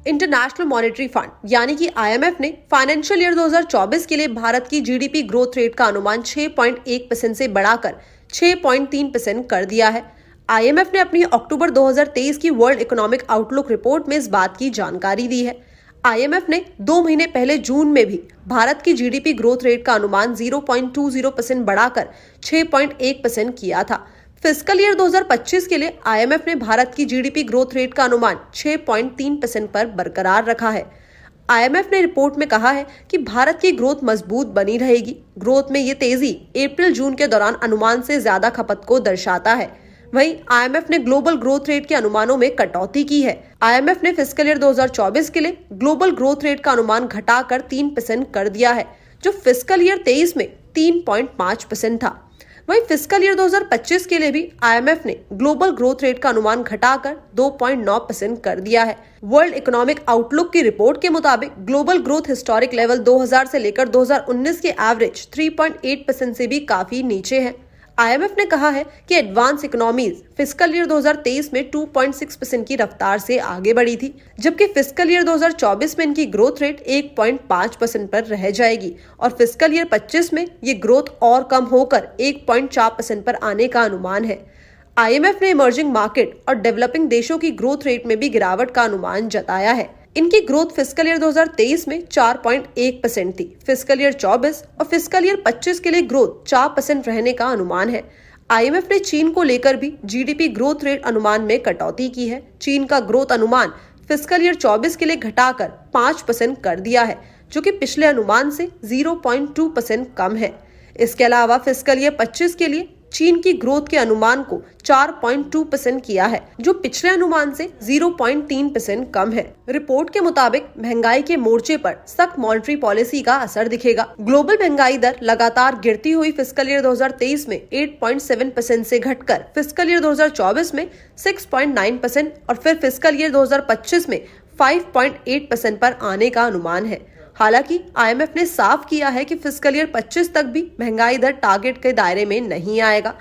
International monetary fund यानी कि IMF ने फाइनेंशियल ईयर 2024 के लिए भारत की जीडीपी ग्रोथ रेट का अनुमान 6.1% से बढ़ाकर 6.3% कर दिया है। आईएमएफ ने अपनी अक्टूबर 2023 की वर्ल्ड इकोनॉमिक आउटलुक रिपोर्ट में इस बात की जानकारी दी है। आईएमएफ ने 2 महीने पहले जून में भी भारत की जीडीपी ग्रोथ रेट का अनुमान 0.20% बढ़ाकर 6.1% किया था। फिस्कल ईयर 2025 के लिए आईएमएफ ने भारत की जीडीपी ग्रोथ रेट का अनुमान 6.3% पर बरकरार रखा है। आईएमएफ ने रिपोर्ट में कहा है कि भारत की ग्रोथ मजबूत बनी रहेगी। ग्रोथ में ये तेजी अप्रैल जून के दौरान अनुमान से ज्यादा खपत को दर्शाता है। वहीं आईएमएफ ने ग्लोबल ग्रोथ रेट के अनुमानों में कटौती की है। आईएमएफ ने फिस्कल ईयर 2024 के लिए ग्लोबल ग्रोथ रेट का अनुमान घटाकर 3% कर दिया है, जो फिस्कल ईयर 23 में 3.5% था। वहीं फिस्कल ईयर 2025 के लिए भी आईएमएफ ने ग्लोबल ग्रोथ रेट का अनुमान घटाकर 2.9% कर दिया है। वर्ल्ड इकोनॉमिक आउटलुक की रिपोर्ट के मुताबिक ग्लोबल ग्रोथ हिस्टोरिक लेवल 2000 से लेकर 2019 के एवरेज 3.8% से भी काफी नीचे है। आईएमएफ ने कहा है कि एडवांस इकोनॉमीज फिस्कल ईयर 2023 में 2.6% की रफ्तार से आगे बढ़ी थी, जबकि फिस्कल ईयर 2024 में इनकी ग्रोथ रेट 1.5% पर रह जाएगी और फिस्कल ईयर 25 में ये ग्रोथ और कम होकर 1.4% पर आने का अनुमान है। आईएमएफ ने इमर्जिंग मार्केट और डेवलपिंग देशों की ग्रोथ रेट में भी गिरावट का अनुमान जताया है। इनकी ग्रोथ फिस्कल ईयर 2023 में 4.1% थी। फिस्कल ईयर 24 और फिस्कल ईयर 25 के लिए ग्रोथ 4% रहने का अनुमान है। आईएमएफ ने चीन को लेकर भी जीडीपी ग्रोथ रेट अनुमान में कटौती की है। चीन का ग्रोथ अनुमान फिस्कल ईयर 24 के लिए घटाकर 5% कर दिया है, जो कि पिछले अनुमान से 0.2% कम है। इसके अलावा फिस्कल ईयर 25 के लिए चीन की ग्रोथ के अनुमान को 4.2% किया है, जो पिछले अनुमान से 0.3% कम है। रिपोर्ट के मुताबिक महंगाई के मोर्चे पर सख्त मॉनेटरी पॉलिसी का असर दिखेगा। ग्लोबल महंगाई दर लगातार गिरती हुई फिस्कल ईयर 2023 में 8.7% से घटकर फिस्कल ईयर 2024 में 6.9% और फिर फिस्कल ईयर 2025 में 5.8% पर आने का अनुमान है। हालांकि आईएमएफ ने साफ किया है कि फिस्कल ईयर 25 तक भी महंगाई दर टारगेट के दायरे में नहीं आएगा।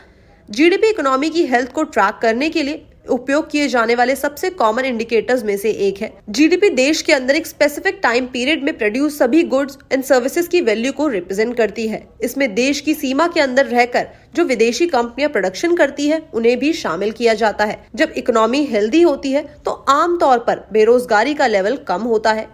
जीडीपी इकोनॉमी की हेल्थ को ट्रैक करने के लिए उपयोग किए जाने वाले सबसे कॉमन इंडिकेटर्स में से एक है। जीडीपी देश के अंदर एक स्पेसिफिक टाइम पीरियड में प्रोड्यूस सभी गुड्स एंड सर्विसेज की वैल्यू को रिप्रेजेंट करती है। इसमें देश की सीमा के अंदर रहकर जो विदेशी कंपनियां प्रोडक्शन करती है उन्हें भी शामिल किया जाता है। जब इकोनॉमी हेल्दी होती है तो आमतौर पर बेरोजगारी का लेवल कम होता है।